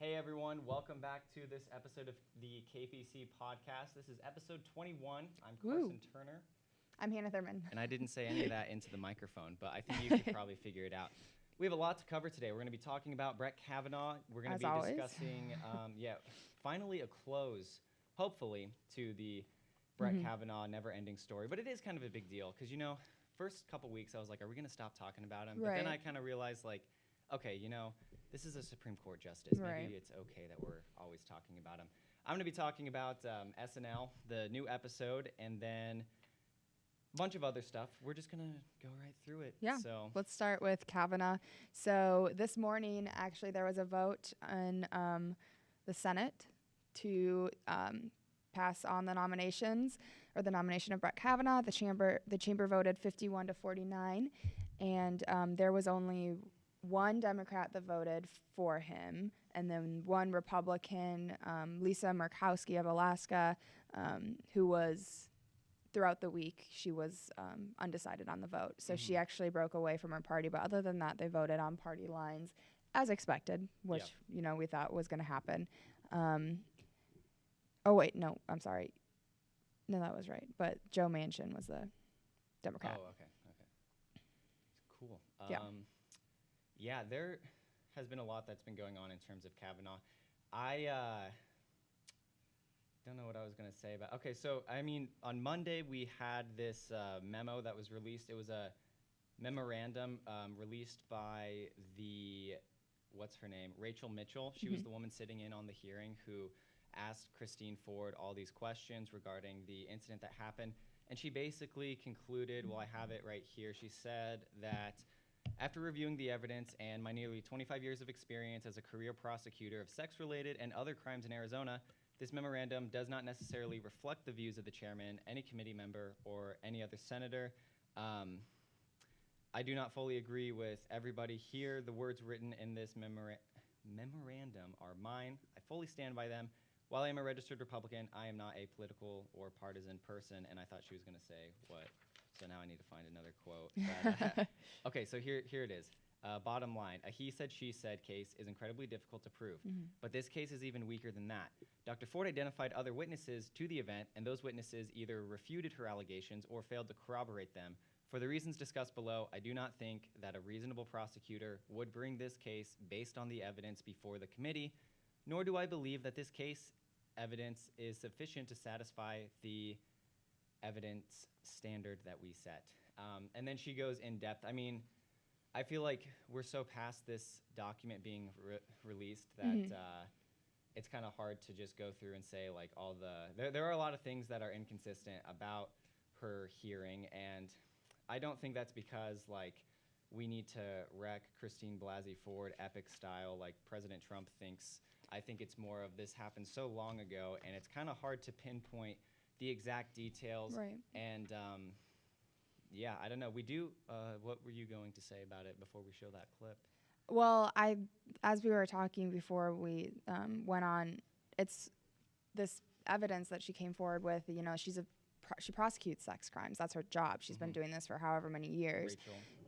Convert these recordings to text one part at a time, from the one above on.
Hey everyone, welcome back to this episode of the KPC podcast. This is episode 21. I'm Karsan Turner. I'm Hannah Thurman. And I didn't say any of that into the microphone, but I think you could probably figure it out. We have a lot to cover today. We're going to be talking about Brett Kavanaugh. We're going to be discussing, finally a close, hopefully, to the Brett Kavanaugh never-ending story. But it is kind of a big deal because, first couple weeks I was like, are we going to stop talking about him? But then I kind of realized, okay, this is a Supreme Court justice. Maybe it's okay that we're always talking about him. I'm going to be talking about SNL, the new episode, and then a bunch of other stuff. We're just going to go right through it. Yeah. So let's start with Kavanaugh. So this morning, actually, there was a vote in the Senate to pass on the nominations, or the nomination of Brett Kavanaugh. The chamber voted 51 to 49, and there was only one Democrat that voted for him, and then one Republican, Lisa Murkowski of Alaska, who was, throughout the week, she was undecided on the vote. So she actually broke away from her party, but other than that, they voted on party lines, as expected, which, we thought was going to happen. Oh, wait, no, I'm sorry. No, that was right. But Joe Manchin was the Democrat. Oh, okay. Cool. Yeah, there has been a lot that's been going on in terms of Kavanaugh. I don't know what I was going to say about. Okay, so on Monday we had this memo that was released. It was a memorandum released by what's her name, Rachel Mitchell. She was the woman sitting in on the hearing who asked Christine Ford all these questions regarding the incident that happened, and she basically concluded. Well, I have it right here. She said that, after reviewing the evidence and my nearly 25 years of experience as a career prosecutor of sex-related and other crimes in Arizona, this memorandum does not necessarily reflect the views of the chairman, any committee member, or any other senator. I do not fully agree with everybody here. The words written in this memorandum are mine. I fully stand by them. While I am a registered Republican, I am not a political or partisan person, and I thought she was going to say what. So now I need to find another quote. But, okay, so here it is. Bottom line, a he said, she said case is incredibly difficult to prove. But this case is even weaker than that. Dr. Ford identified other witnesses to the event, and those witnesses either refuted her allegations or failed to corroborate them. For the reasons discussed below, I do not think that a reasonable prosecutor would bring this case based on the evidence before the committee, nor do I believe that this case evidence is sufficient to satisfy the evidence standard that we set. And then she goes in depth. I feel like we're so past this document being released that it's kind of hard to just go through and say there are a lot of things that are inconsistent about her hearing, and I don't think that's because we need to wreck Christine Blasey Ford epic style like President Trump thinks. I think it's more of this happened so long ago, and it's kind of hard to pinpoint the exact details. Right. And I don't know. We do. What were you going to say about it before we show that clip? Well, as we were talking before we went on, it's this evidence that she came forward with. She prosecutes sex crimes. That's her job. She's been doing this for however many years.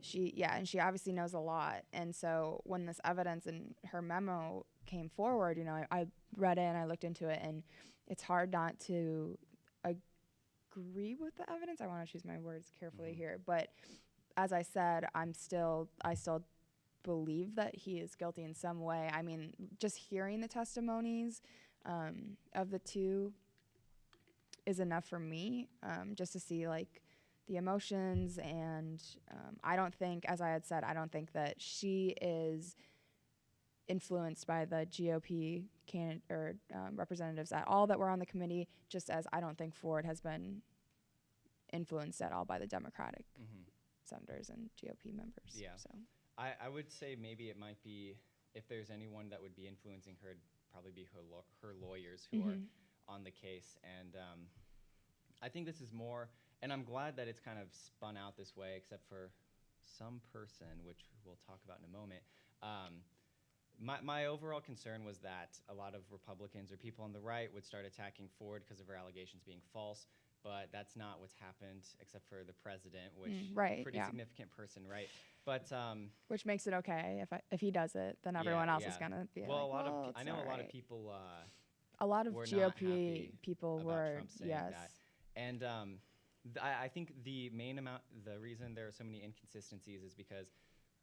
Rachel. And she obviously knows a lot. And so when this evidence in her memo came forward, I read it and I looked into it, and it's hard not to agree with the evidence. I want to choose my words carefully here, but as I said, I still believe that he is guilty in some way. Just hearing the testimonies of the two is enough for me, just to see the emotions, and I don't think, as I had said, I don't think that she is influenced by the GOP representatives at all that were on the committee, just as I don't think Ford has been influenced at all by the Democratic senators and GOP members. Yeah. So I would say maybe it might be, if there's anyone that would be influencing her, it'd probably be her lawyers who are on the case. And I think this is more, and I'm glad that it's kind of spun out this way, except for some person, which we'll talk about in a moment. My overall concern was that a lot of Republicans or people on the right would start attacking Ford because of her allegations being false. but that's not what's happened except for the president, which right, pretty yeah. significant person, right? But Which makes it okay if he does it, then everyone else is gonna be well, like, I know a lot of people a lot of were GOP not happy people about were Trump saying that. And I think the reason there are so many inconsistencies is because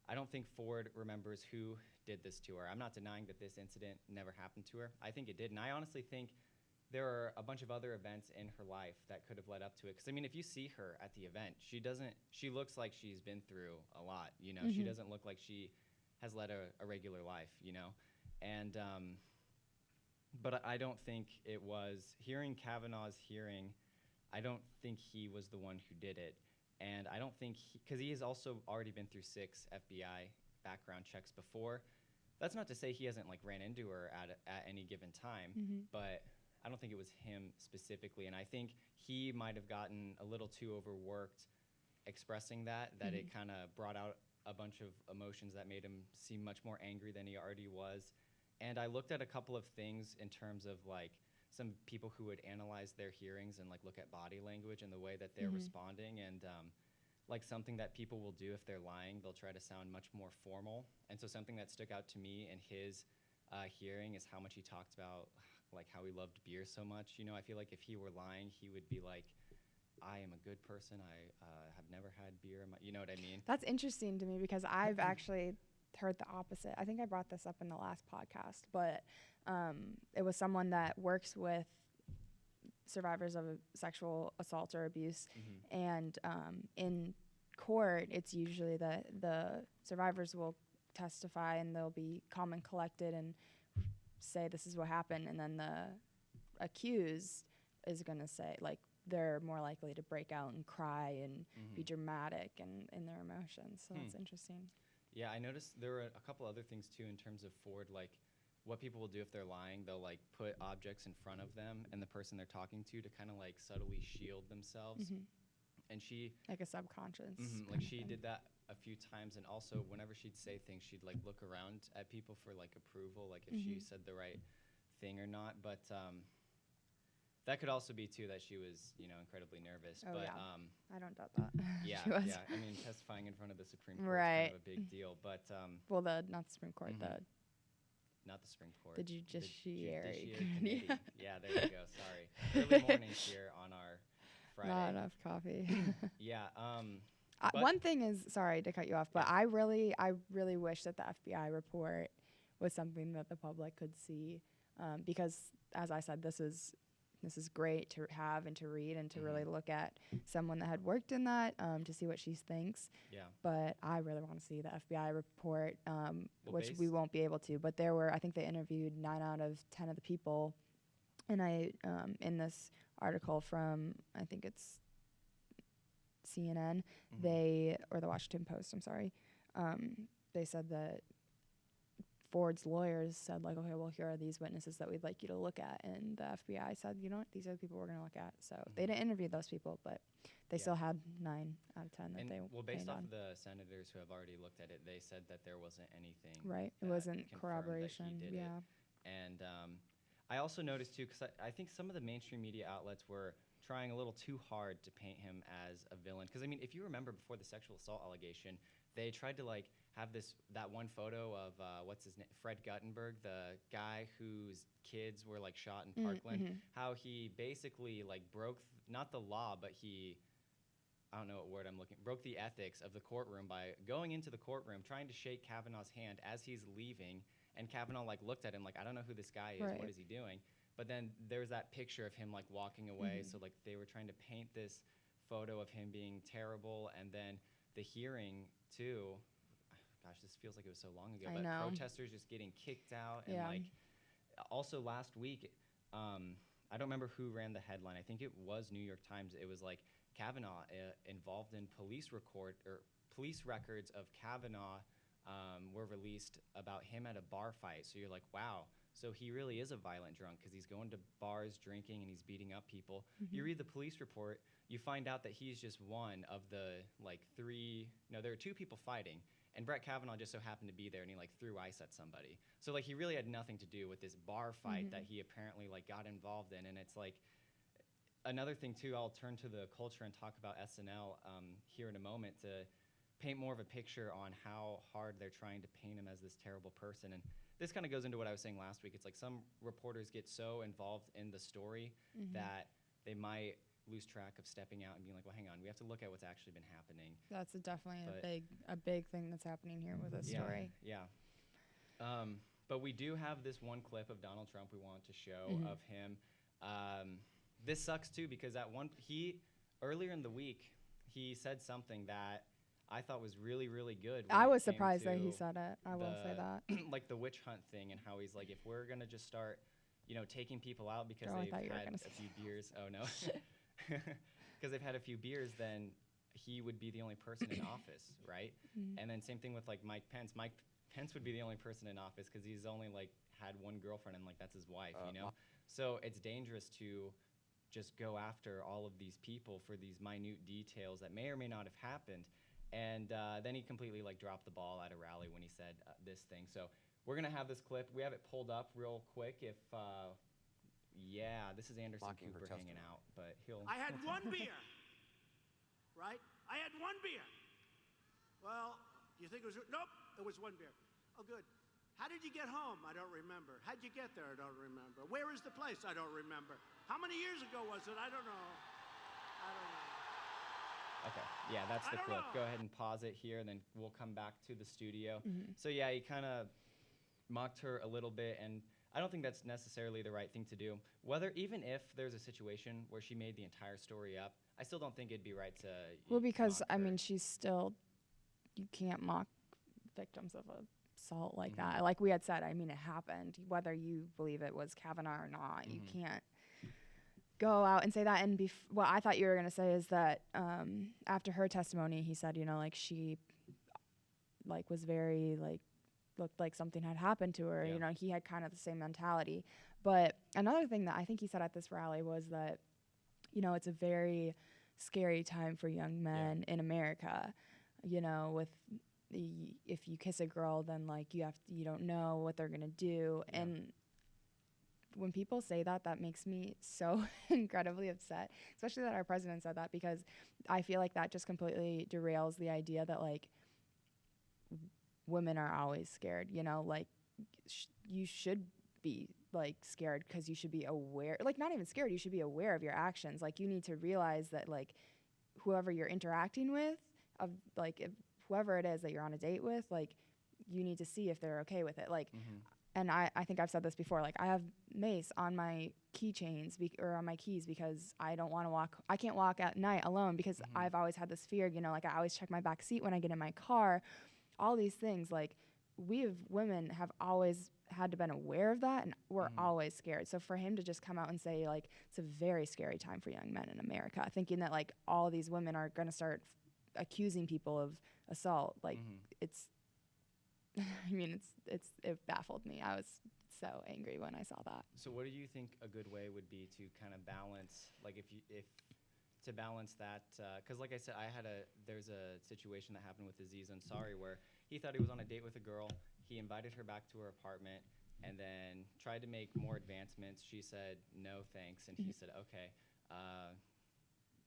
I don't think Ford remembers who did this to her. I'm not denying that this incident never happened to her. I think it did. And I honestly think there are a bunch of other events in her life that could have led up to it. Because, I mean, if you see her at the event, she looks like she's been through a lot, you know? She doesn't look like she has led a regular life, you know? And, but I don't think it was, hearing Kavanaugh's hearing, I don't think he was the one who did it. And I don't think, because he has also already been through 6 FBI background checks before. That's not to say he hasn't, like, ran into her at any given time, but I don't think it was him specifically, and I think he might have gotten a little too overworked expressing that it kind of brought out a bunch of emotions that made him seem much more angry than he already was. And I looked at a couple of things in terms of, like, some people who would analyze their hearings and, like, look at body language and the way that they're responding, and like, something that people will do if they're lying, they'll try to sound much more formal. And so something that stuck out to me in his hearing is how much he talked about, like, how he loved beer so much. You know, I feel like if he were lying, he would be like, I am a good person. I have never had beer. You know what I mean? That's interesting to me because I've actually heard the opposite. I think I brought this up in the last podcast, but it was someone that works with survivors of sexual assault or abuse. And in court, it's usually that the survivors will testify and they'll be calm and collected and say this is what happened, and then the accused is going to say, like, they're more likely to break out and cry and be dramatic and in their emotions. So that's interesting. Yeah, I noticed there were a couple other things too in terms of Ford, like what people will do if they're lying. They'll, like, put objects in front of them and the person they're talking to kind of, like, subtly shield themselves. And she, like a subconscious. like, she did that a few times, and also whenever she'd say things, she'd, like, look around at people for, like, approval, like if she said the right thing or not. But that could also be too that she was, you know, incredibly nervous. But I don't doubt that. yeah, She was. yeah. I mean, testifying in front of the Supreme Court is kind of a big deal. But well, not the Supreme Court, not the Supreme Court. The Judiciary Committee. Yeah, there you go. Sorry. Early mornings here on our Friday. Not enough coffee. Yeah. One thing is, sorry to cut you off, but I really wish that the FBI report was something that the public could see, because, as I said, this is great to have and to read and to really look at someone that had worked in that, to see what she thinks. Yeah. But I really want to see the FBI report, which we won't be able to. But I think they interviewed 9 out of 10 of the people, and in this article from, I think it's CNN, or the Washington Post, I'm sorry, they said that Ford's lawyers said, like, okay, well, here are these witnesses that we'd like you to look at. And the FBI said, you know what, these are the people we're going to look at. So they didn't interview those people, but they still had 9 out of 10 that they based off of the senators who have already looked at it, they said that there wasn't anything. Right. It wasn't corroboration. Yeah. And I also noticed, too, because I think some of the mainstream media outlets were trying a little too hard to paint him as a villain. Because, I mean, if you remember before the sexual assault allegation, they tried to, like, have that one photo of, what's his name, Fred Guttenberg, the guy whose kids were, like, shot in Parkland, how he basically, like, broke, not the law, but I don't know what word I'm broke the ethics of the courtroom by going into the courtroom, trying to shake Kavanaugh's hand as he's leaving, and Kavanaugh, like, looked at him like, I don't know who this guy is, what is he doing? But then there's that picture of him, like, walking away, so, like, they were trying to paint this photo of him being terrible, and then the hearing, too, gosh, this feels like it was so long ago, but protesters just getting kicked out, and, like, also last week, I don't remember who ran the headline, I think it was New York Times, it was, like, Kavanaugh involved in police records of Kavanaugh were released about him at a bar fight. So you're like, wow, so he really is a violent drunk because he's going to bars, drinking, and he's beating up people. You read the police report, you find out that he's just one of the, like, 3, no, there are 2 people fighting, and Brett Kavanaugh just so happened to be there, and he, like, threw ice at somebody. So, like, he really had nothing to do with this bar fight that he apparently, like, got involved in, and it's like, another thing too, I'll turn to the culture and talk about SNL here in a moment to paint more of a picture on how hard they're trying to paint him as this terrible person. And this kind of goes into what I was saying last week. It's like some reporters get so involved in the story that they might lose track of stepping out and being like, well, hang on, we have to look at what's actually been happening. That's definitely a big thing that's happening here with this story. Yeah. But we do have this one clip of Donald Trump we want to show of him. This sucks too because earlier in the week he said something that I thought was really, really good. I was surprised that he said it. I will say that. Like the witch hunt thing and how he's like, if we're gonna just start, taking people out because they've had a few beers. Oh no, because they've had a few beers, then he would be the only person in office, right? And then same thing with like Mike Pence. Mike Pence would be the only person in office because he's only like had one girlfriend and like that's his wife, So it's dangerous to just go after all of these people for these minute details that may or may not have happened. And then he completely like dropped the ball at a rally when he said this thing. So we're gonna have this clip. We have it pulled up real quick. If this is Anderson Cooper hanging out, but I had one beer, right? I had one beer. Well, do you think it was? Nope, it was one beer. Oh, good. How did you get home? I don't remember. How'd you get there? I don't remember. Where is the place? I don't remember. How many years ago was it? I don't know. Okay, yeah, that's the clip. Go ahead and pause it here, and then we'll come back to the studio. So yeah, he kind of mocked her a little bit, and I don't think that's necessarily the right thing to do. Even if there's a situation where she made the entire story up, I still don't think it'd be right to because, mock her. she's still, you can't mock victims of assault like that. Like we had said, it happened. Whether you believe it was Kavanaugh or not, you can't go out and say that. And what I thought you were going to say is that after her testimony, he said, she was very looked like something had happened to her. Yeah. He had kind of the same mentality. But another thing that I think he said at this rally was that, it's a very scary time for young men in America, with if you kiss a girl, then you don't know what they're going to do. Yeah. And when people say that makes me so incredibly upset, especially that our president said that, because I feel like that just completely derails the idea that women are always scared, you should be scared because you should be aware, not even scared, you should be aware of your actions. You need to realize that whoever you're interacting with, if whoever it is that you're on a date with, you need to see if they're okay with it. And I think I've said this before, I have mace on my keychains or on my keys because I don't want to I can't walk at night alone because I've always had this fear, I always check my back seat when I get in my car, all these things. Women have always had to been aware of that, and we're always scared. So for him to just come out and say, it's a very scary time for young men in America, thinking that, all these women are going to start accusing people of assault, it's, it baffled me. I was so angry when I saw that. So what do you think a good way would be to kind of balance, to balance that? Because like I said, there's a situation that happened with Aziz Ansari where he thought he was on a date with a girl. He invited her back to her apartment and then tried to make more advancements. She said, no, thanks. And he said, okay,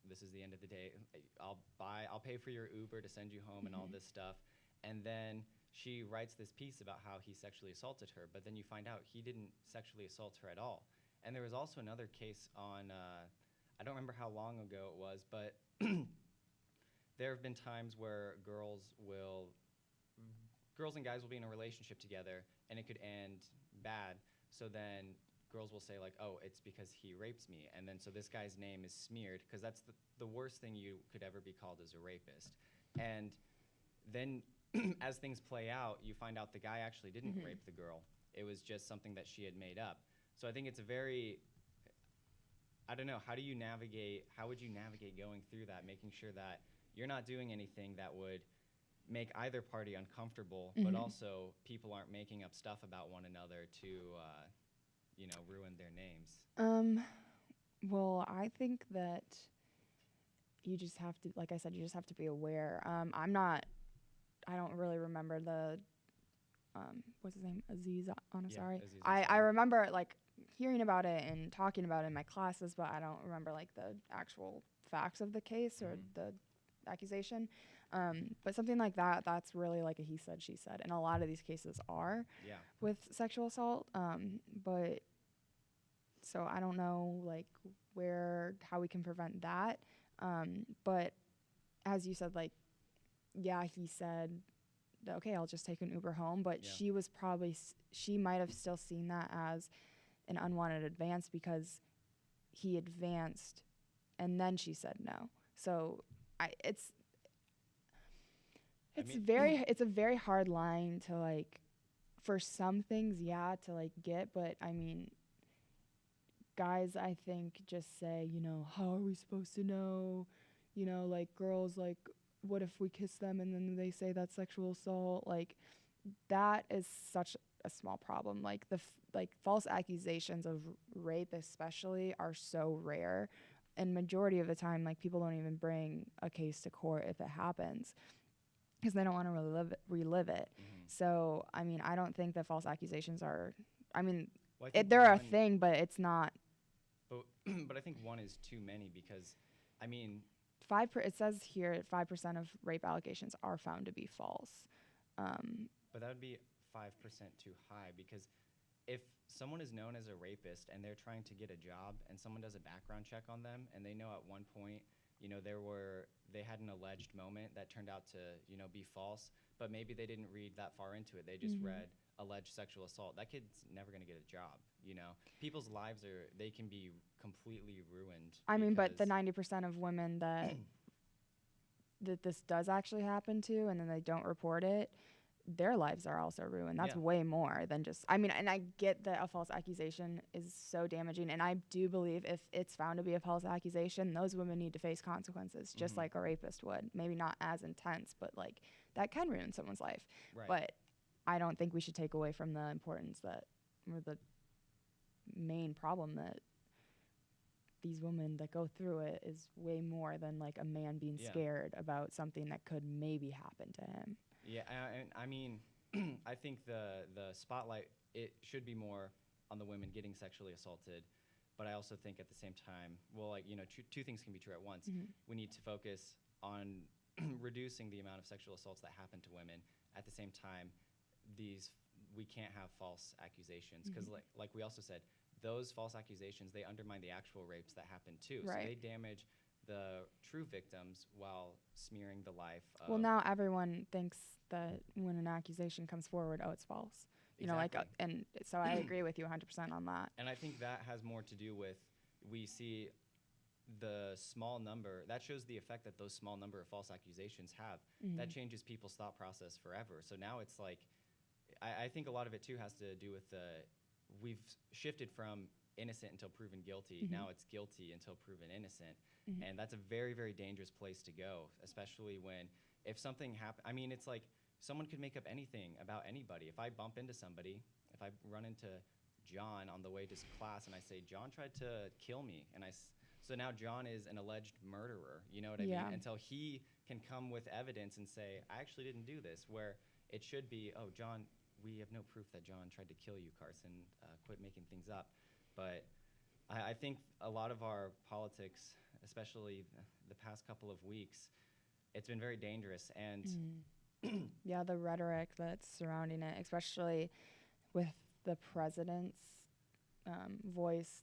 this is the end of the day. I'll pay for your Uber to send you home and all this stuff. And then she writes this piece about how he sexually assaulted her, but then you find out he didn't sexually assault her at all. And there was also another case on, I don't remember how long ago it was, but there have been times where girls and guys will be in a relationship together and it could end bad. So then girls will say oh, it's because he rapes me. And then so this guy's name is smeared because that's the worst thing you could ever be called as a rapist. And then as things play out, you find out the guy actually didn't rape the girl. It was just something that she had made up. So I think it's a very, I don't know, how would you navigate going through that, making sure that you're not doing anything that would make either party uncomfortable, but also people aren't making up stuff about one another to, ruin their names? Well, I think that you just have to, like I said, you just have to be aware. I don't really remember the, what's his name? Aziz Ansari. Aziz I Ansari. remember hearing about it and talking about it in my classes, but I don't remember like the actual facts of the case or the accusation. But something like that, that's really like a he said, she said. And a lot of these cases are with sexual assault. But so I don't know like how we can prevent that. But as you said, like, he said, okay, I'll just take an Uber home. But she was probably, she might have still seen that as an unwanted advance because he advanced and then she said no. So it's a very hard line to like, for some things, to like get, but I mean, guys, I think just say, how are we supposed to know? Like girls, like, what if we kiss them and then they say that's sexual assault? Like, that is such a small problem. Like false accusations of rape especially are so rare, and majority of the time, like, people don't even bring a case to court if it happens because they don't want to relive it. So, I mean, I don't think that false accusations are, I mean, they're a thing, but it's not. But I think one is too many because, I mean, it says here 5% of rape allegations are found to be false. But that would be 5% too high because if someone is known as a rapist and they're trying to get a job and someone does a background check on them and they know at one point, they had an alleged moment that turned out to, be false, but maybe they didn't read that far into it. They just read alleged sexual assault. That kid's never going to get a job, People's lives they can be completely ruined. I mean, but the 90% of women that this does actually happen to and then they don't report it, their lives are also ruined. That's way more than just, I mean, and I get that a false accusation is so damaging, and I do believe if it's found to be a false accusation, those women need to face consequences, just like a rapist would. Maybe not as intense, but like that can ruin someone's life. Right. But I don't think we should take away from the importance or the main problem that these women that go through it is way more than like a man being scared about something that could maybe happen to him. Yeah, and I mean, I think the spotlight, it should be more on the women getting sexually assaulted, but I also think at the same time, well, like, two things can be true at once. We need to focus on reducing the amount of sexual assaults that happen to women. At the same time, we can't have false accusations because, like we also said, those false accusations, they undermine the actual rapes that happen too. Right. So they damage the true victims while smearing the life of... Well, now everyone thinks that when an accusation comes forward, it's false. And so I agree with you 100% on that. And I think that has more to do with, we see the small number, that shows the effect that those small number of false accusations have. That changes people's thought process forever. So now it's like, I think a lot of it too has to do with we've shifted from innocent until proven guilty. Now it's guilty until proven innocent. And that's a very, very dangerous place to go, especially if something happens. I mean, it's like someone could make up anything about anybody. If I bump into somebody, if I run into John on the way to class and I say, John tried to kill me, so now John is an alleged murderer, you know what I mean? Until he can come with evidence and say, I actually didn't do this, where it should be, oh, John, we have no proof that John tried to kill you, Karsan. Quit making things up. But I think a lot of our politics, especially the past couple of weeks, it's been very dangerous. And the rhetoric that's surrounding it, especially with the president's voice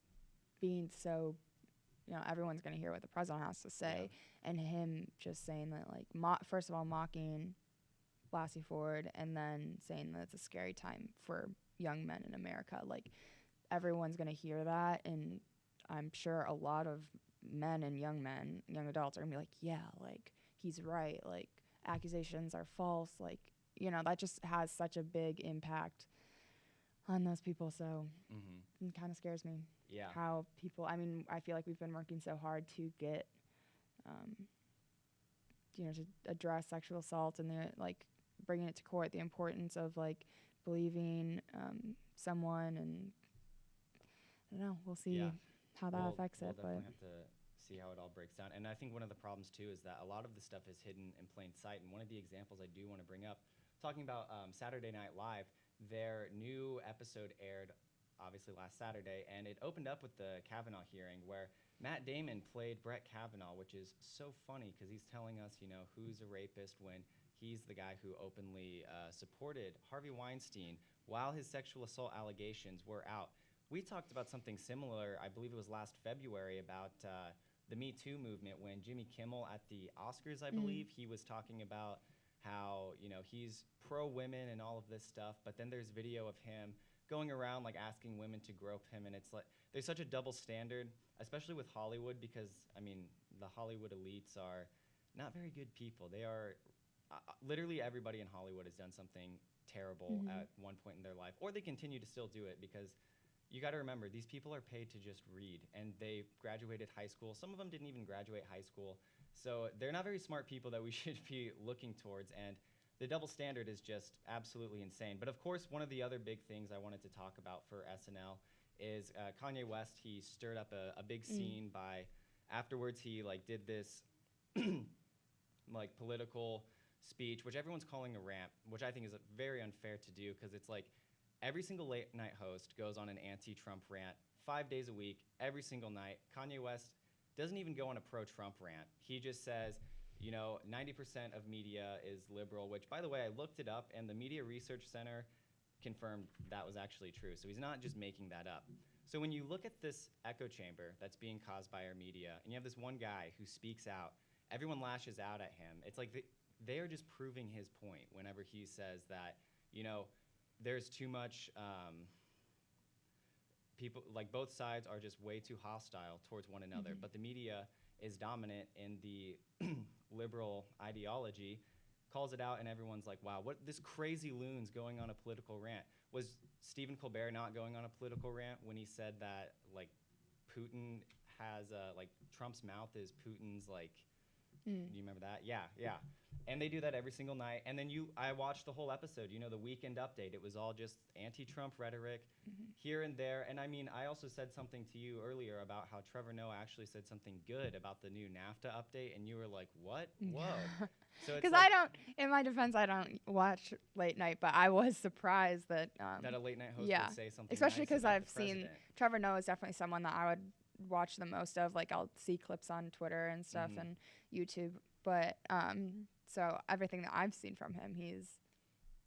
being so, everyone's going to hear what the president has to say, and him just saying that, like, first of all, mocking Blasey Ford, and then saying that it's a scary time for young men in America. Like, everyone's going to hear that, and I'm sure a lot of men and young adults are going to be like, yeah, like, he's right. Like, accusations are false. Like, that just has such a big impact on those people. So it kind of scares me. Yeah. How people, I mean, I feel like we've been working so hard to get, to address sexual assault and bringing it to court, the importance of like believing someone, and I don't know, we'll see how that affects it. We'll definitely have to see how it all breaks down. And I think one of the problems too is that a lot of the stuff is hidden in plain sight. And one of the examples I do want to bring up, talking about Saturday Night Live, their new episode aired obviously last Saturday, and it opened up with the Kavanaugh hearing where Matt Damon played Brett Kavanaugh, which is so funny because he's telling us, who's a rapist when he's the guy who openly supported Harvey Weinstein while his sexual assault allegations were out. We talked about something similar, I believe it was last February, about the Me Too movement when Jimmy Kimmel at the Oscars, I believe, he was talking about how, he's pro-women and all of this stuff, but then there's video of him going around like asking women to grope him, and it's like there's such a double standard, especially with Hollywood, because the Hollywood elites are not very good people. They are literally everybody in Hollywood has done something terrible at one point in their life, or they continue to still do it, because you got to remember these people are paid to just read, and they graduated high school. Some of them didn't even graduate high school, so they're not very smart people that we should be looking towards, and the double standard is just absolutely insane. But of course, one of the other big things I wanted to talk about for SNL is Kanye West. He stirred up a big scene by, afterwards he like did this like political speech, which everyone's calling a rant, which I think is very unfair to do, because it's like every single late night host goes on an anti-Trump rant 5 days a week, every single night. Kanye West doesn't even go on a pro-Trump rant. He just says, 90% of media is liberal, which, by the way, I looked it up, and the Media Research Center confirmed that was actually true. So he's not just making that up. So when you look at this echo chamber that's being caused by our media, and you have this one guy who speaks out, everyone lashes out at him. It's like they are just proving his point whenever he says that, there's too much people, like both sides are just way too hostile towards one another, but the media is dominant in the liberal ideology, calls it out, and everyone's like, wow, what this crazy loon's going on a political rant. Was Stephen Colbert not going on a political rant when he said that, like, Putin has, like, Trump's mouth is Putin's, like, do you remember that? Yeah. And they do that every single night. And then I watched the whole episode, the Weekend Update. It was all just anti-Trump rhetoric here and there. And I also said something to you earlier about how Trevor Noah actually said something good about the new NAFTA update. And you were like, what? Whoa. So because I don't, in my defense, I don't watch late night, but I was surprised that that a late night host would say something especially because nice I've about the seen president. Trevor Noah is definitely someone that I would watch the most of. Like, I'll see clips on Twitter and stuff and YouTube, but so everything that I've seen from him, he's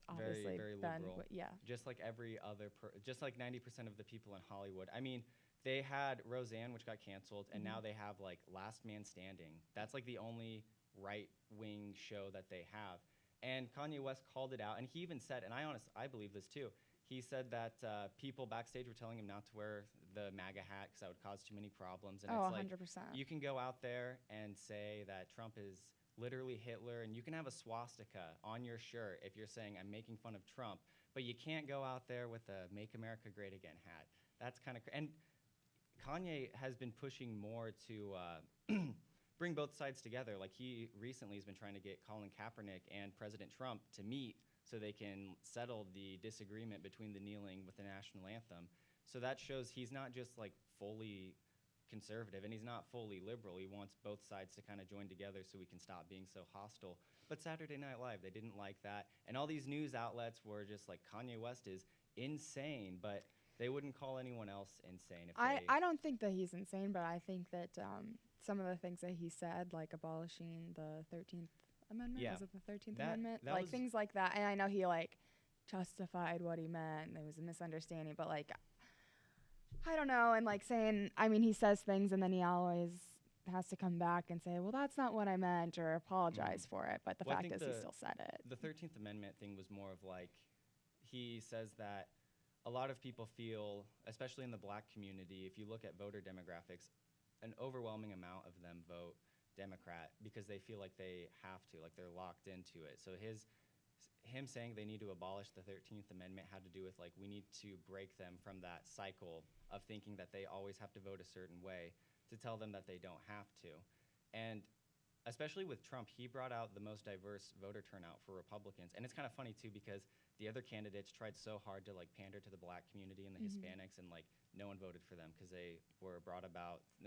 obviously very been liberal. Just like every other just like 90% of the people in Hollywood. I mean, they had Roseanne, which got canceled, and now they have like Last Man Standing. That's like the only right-wing show that they have. And Kanye West called it out, and he even said, and I believe this too, he said that people backstage were telling him not to wear the MAGA hat because that would cause too many problems. And it's like, 100%. you can go out there and say that Trump is literally Hitler, and you can have a swastika on your shirt if you're saying I'm making fun of Trump, but you can't go out there with a Make America Great Again hat. That's kind of and Kanye has been pushing more to bring both sides together. Like, he recently has been trying to get Colin Kaepernick and President Trump to meet so they can settle the disagreement between the kneeling with the national anthem. So that shows he's not just like fully conservative, and he's not fully liberal. He wants both sides to kind of join together so we can stop being so hostile. But Saturday Night Live, they didn't like that. And all these news outlets were just like, Kanye West is insane, but they wouldn't call anyone else insane. If I don't think that he's insane, but I think that some of the things that he said, like abolishing the 13th Amendment, Yeah. was it the 13th That- Amendment? that Like was- things like that. And I know he like justified what he meant. There was a misunderstanding, but like, I don't know. And like saying, I mean, he says things and then he always has to come back and say, well, that's not what I meant, or apologize for it. But the Well, I fact think is he still said it. The 13th Amendment thing was more of like, he says that a lot of people feel, especially in the black community, if you look at voter demographics, an overwhelming amount of them vote Democrat because they feel like they have to, like they're locked into it. So him saying they need to abolish the 13th Amendment had to do with like, we need to break them from that cycle of thinking that they always have to vote a certain way, to tell them that they don't have to. And especially with Trump, he brought out the most diverse voter turnout for Republicans. And it's kind of funny too, because the other candidates tried so hard to like pander to the black community and the Hispanics, and like no one voted for them because they were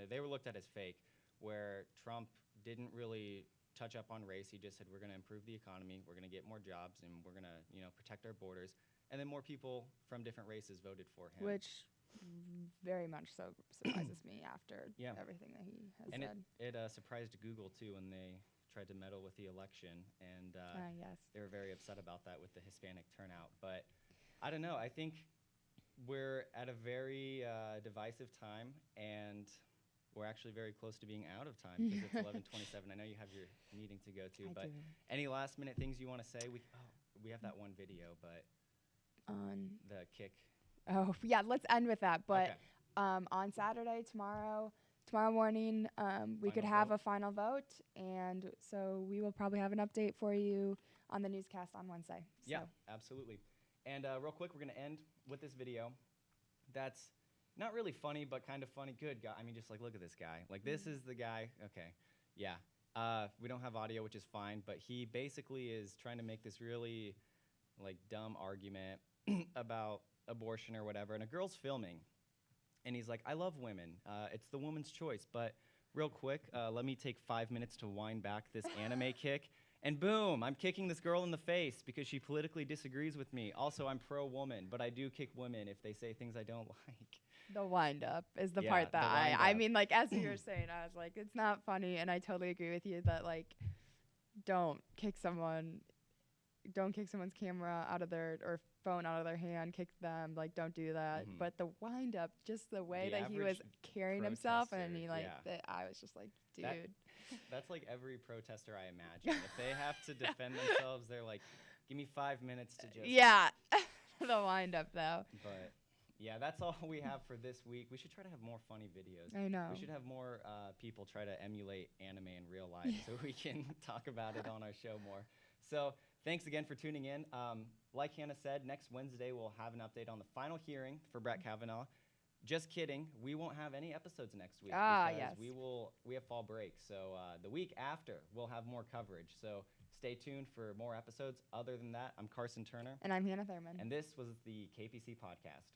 they were looked at as fake, where Trump didn't really touch up on race. He just said, we're going to improve the economy, we're going to get more jobs, and we're going to, protect our borders. And then more people from different races voted for him. Which very much so surprises me after Yeah. everything that he has And said. it surprised Google, too, when they tried to meddle with the election. And Yes. they were very upset about that with the Hispanic turnout. But I don't know. I think we're at a very divisive time, and we're actually very close to being out of time because it's 11:27. I know you have your meeting to go to, I but do. any last-minute things you want to say? We have that one video, but On the kick. Oh, yeah, let's end with that. But Okay. on Saturday, tomorrow morning, we could Final have vote? a final vote. And so we will probably have an update for you on the newscast on Wednesday. Yeah, So, absolutely. And real quick, we're going to end with this video that's not really funny, but kind of funny. Good guy. I mean, just like, look at this guy. Like, this is the guy. Okay. Yeah. We don't have audio, which is fine, but he basically is trying to make this really, like, dumb argument about abortion or whatever, and a girl's filming. And he's like, I love women. It's the woman's choice. But real quick, let me take 5 minutes to wind back this anime kick. And boom, I'm kicking this girl in the face because she politically disagrees with me. Also, I'm pro-woman, but I do kick women if they say things I don't like. the wind up is the Yeah, part that the wind I up. mean, like, as you were saying, I was like, it's not funny. And I totally agree with you that, like, don't kick someone's camera out of their, or phone out of their hand, kick them, like, don't do that. Mhm. But the wind up, just the way The that he was average carrying himself, and protester, he, like, yeah. I was just like, dude. That- That's like every protester I imagine. If they have to defend themselves, they're like, give me 5 minutes to just... Yeah. The wind up, though. But yeah, that's all we have for this week. We should try to have more funny videos. I know. We should have more people try to emulate anime in real life so we can talk about it on our show more. So thanks again for tuning in. Like Hannah said, next Wednesday we'll have an update on the final hearing for Brett Kavanaugh. Just kidding. We won't have any episodes next week because yes. we have fall break. So the week after we'll have more coverage. So stay tuned for more episodes. Other than that, I'm Karsan Turner, And I'm Hannah Thurman. and this was the KPC podcast.